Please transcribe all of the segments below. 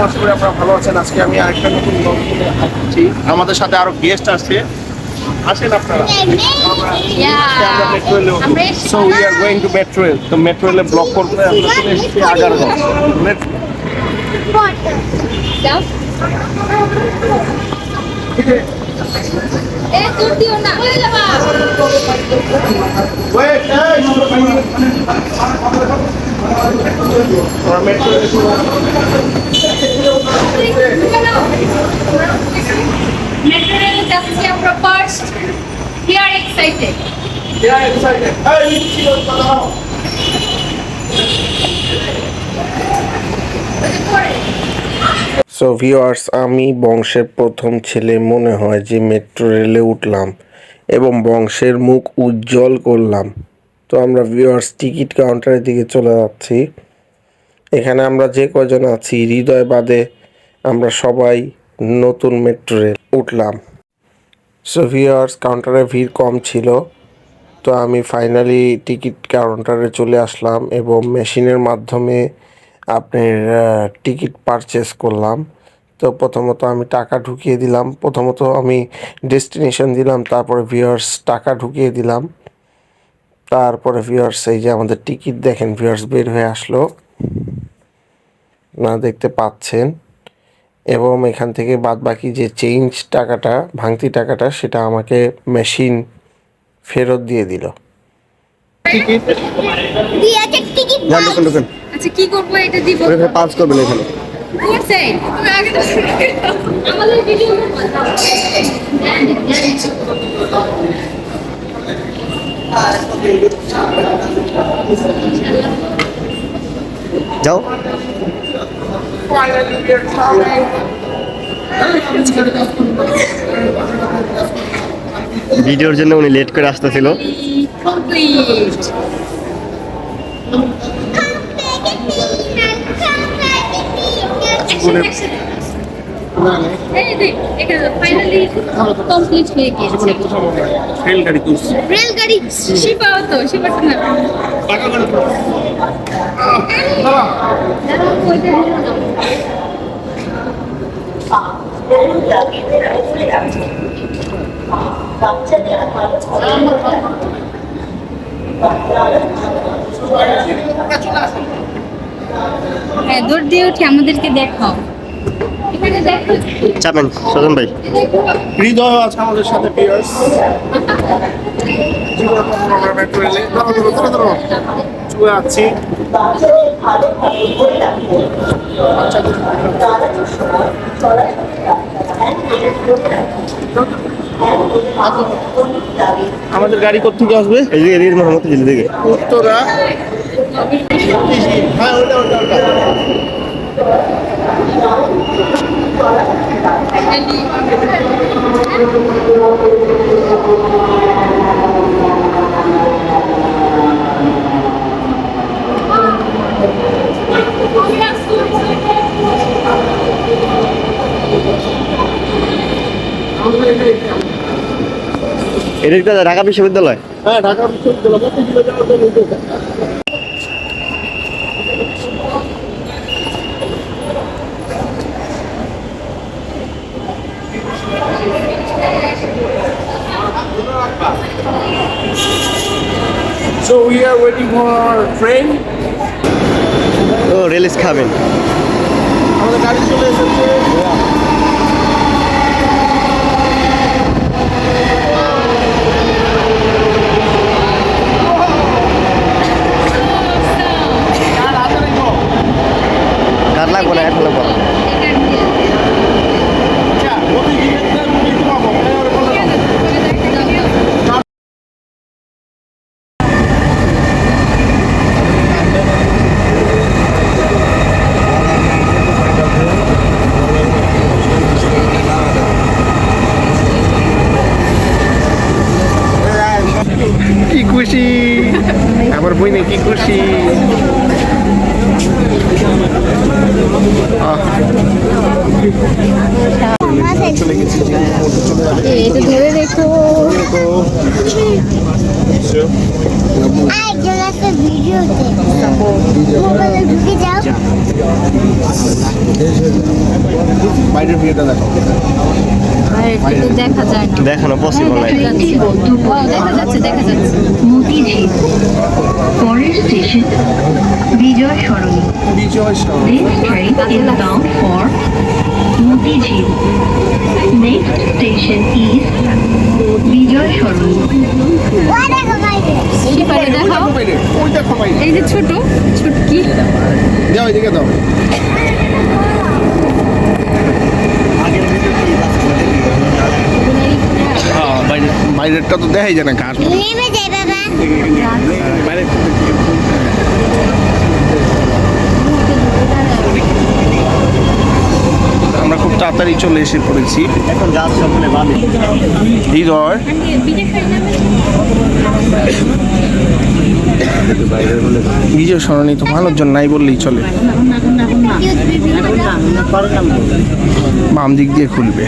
আশা করি আপনারা ভালো আছেন। আজকে আমি আরেকটা নতুন ব্লগ নিয়ে আসছি। আমাদের সাথে আরো গেস্ট আছে, আসেন আপনারা। So we are going to metro rail. তো মেট্রো রেলে ব্লগ করতে আমরা চলে এসেছি আগারগাঁও। সো ভিউয়ার্স, আমি বংশের প্রথম ছেলে মনে হয় যে মেট্রো রেলে উঠলাম এবং বংশের মুখ উজ্জ্বল করলাম। তো আমরা ভিউয়ার্স টিকিট কাউন্টারের দিকে চলে যাচ্ছি। এখানে আমরা যে কজন আছি হৃদয় বাদে আমরা সবাই নতুন মেট্রো রেল উঠলাম। সো ভিউয়ার্স, কাউন্টারে ভিড় কম ছিল, তো আমি ফাইনালি টিকিট কাউন্টারে চলে আসলাম এবং মেশিনের মাধ্যমে আপনার টিকিট পারচেস করলাম। তো প্রথমত আমি টাকা ঢুকিয়ে দিলাম, প্রথমত আমি ডেস্টিনেশন দিলাম, তারপরে ভিউয়ার্স টাকা ঢুকিয়ে দিলাম। তারপরে ভিউয়ার্স এই যে আমাদের টিকিট দেখেন ভিউয়ার্স বের হয়ে আসলো, না দেখতে পাচ্ছেন। এবং এখান থেকে বাদ বাকি যে চেঞ্জ টাকাটা, ভাঙতি টাকাটা, সেটা আমাকে মেশিন ফেরত দিয়ে দিল। আচ্ছা কি করবো এটা দিব? পাঁচ করবেন এখানে। যাও। ভিডিওর জন্য উনি লেট করে আসতেছিল। রেলগাড়ি শিপাও তো শিপাটা না হ্যাঁ, দৌড় দিয়ে উঠে আমাদেরকে দেখাও। চাপেন সজন ভাই। হৃদয় আছে আমাদের সাথে ভিউয়ার্স। মেট্রো রেলে চলে যাচ্ছি। আমাদের গাড়ি কোথেকে আসবে? এই যে এদিকে মোহাম্মদ জিল থেকে উত্তরা। হ্যাঁ ওটা ওটা ওটা। এটা ঢাকা বিশ্ববিদ্যালয়। হ্যাঁ ঢাকা বিশ্ববিদ্যালয়। So we are waiting for our train. Oh, rail is coming. আমাদের গাড়ি চলে এসেছে। কার লাগবে না এখন লাগবে। কি খুশি আমার বই নেই, কি খুশি। ধরে রেখো। একজন একটা ভিডিওতে মোবাইলে ঢুকে যাও। বাইরের ভিউটা দেখো। দেখা যায় না, দেখানো পসিবল নাই। দেখা যাচ্ছে দেখা যাচ্ছে। মতিঝিল পরের station Bijoy Sarani. Bijoy Sarani. This train is bound for Motijhil. Next station is Bijoy Sarani. ওই দেখো বাইরে। শিপারে দেখাও। ওই দেখো বাইরে। এই যে ছোট ছুটকি। যাও এদিকে দাও। বাইরেরটা তো দেখাই যায় না ঘাস। নেমে যাই বাবা। আমরা খুব তাড়াতাড়ি চলে এসে পড়েছি। এখন রাত সকলে বাদে হৃদয় বিজয় সরণি তো মানুষজন নাই বললেই চলে। বাম দিক দিয়ে খুলবে।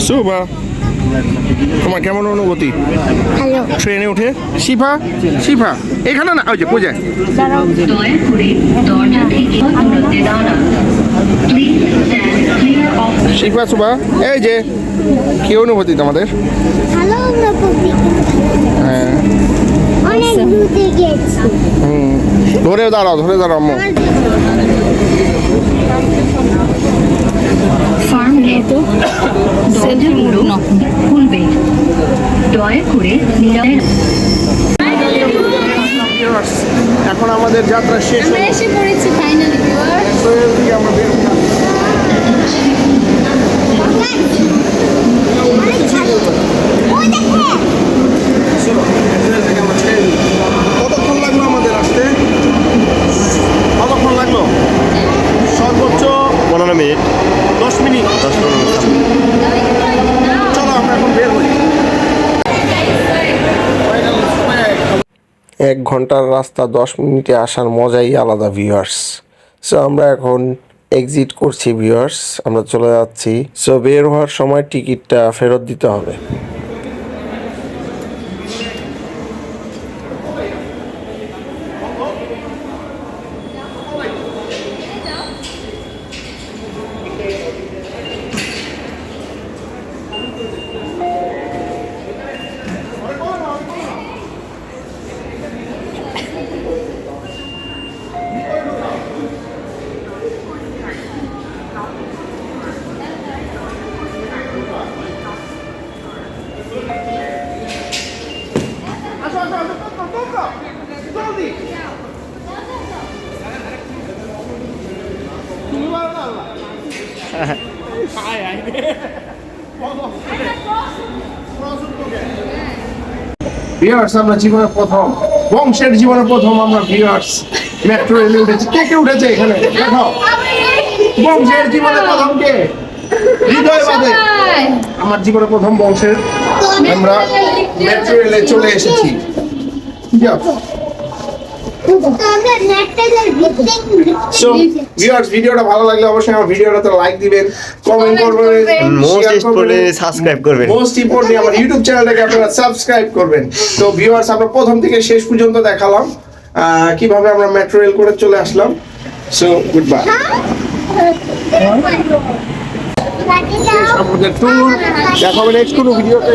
শুভা, তোমার কেমন অনুভূতি হ্যালো। ট্রেনে উঠে? শিফা শিফা এখানে না, ওই যে পূজায়। দয়া করে দরজা থেকে দূরত্বে দাঁড়ান। Please stand clear of শিফা শুভা, এই যে কি অনুভূতি তোমাদের? ভালো অনুভূতি। হ্যাঁ, অনেক দূরে গেছি। ধরে দাঁড়াও আম্মু। ফার্ম গেট দরজাগুলো খুলবে। দয়া করে এখন আমাদের যাত্রা শেষ আমরা এসে পড়েছি ফাইনালি ভিউয়ার। আমরা বের হলাম। ওই দেখো। কতক্ষণ লাগলো আমাদের আসতে? কতক্ষণ লাগলো? সর্বোচ্চ 15 মিনিট। 10 মিনিট। 10-15 মিনিট। চলো আমরা এখন বের হই। 1 ঘন্টার রাস্তা 10 মিনিটে আসার মজাই আলাদা ভিউয়ার্স। সো আমরা এখন এক্সিট করছি ভিউয়ার্স, আমরা চলে যাচ্ছি। সো বের হওয়ার সময় টিকিটটা ফেরত দিতে হবে। ভিউয়ার্স, আমরা জীবনের প্রথম, বংশের জীবনের প্রথম আমরা ভিউয়ার্স মেট্রো রেলে উঠেছি। কে কে উঠেছে এখানে দেখো? বংশের জীবনের প্রথম কে? হৃদয় বাদে। আমার জীবনের প্রথম বংশের আমরা মেট্রো রেলে চলে এসেছি। যাও। সো ভিউয়ার্স, ভিডিওটা ভালো লাগলে অবশ্যই আমার ভিডিওটাতে লাইক দিবেন, কমেন্ট করবেন, মোস্ট ইম্পর্টেন্ট সাবস্ক্রাইব করবেন। মোস্ট ইম্পর্টেন্ট আমার ইউটিউব চ্যানেলটাকে আপনারা সাবস্ক্রাইব করবেন। তো ভিউয়ার্স, আমরা প্রথম থেকে শেষ পর্যন্ত দেখালাম কিভাবে আমরা মেট্রো রেল করে চলে আসলাম। So good bye. আমাদের ট্যুর দেখা হবে নেক্সট কোনো ভিডিওতে।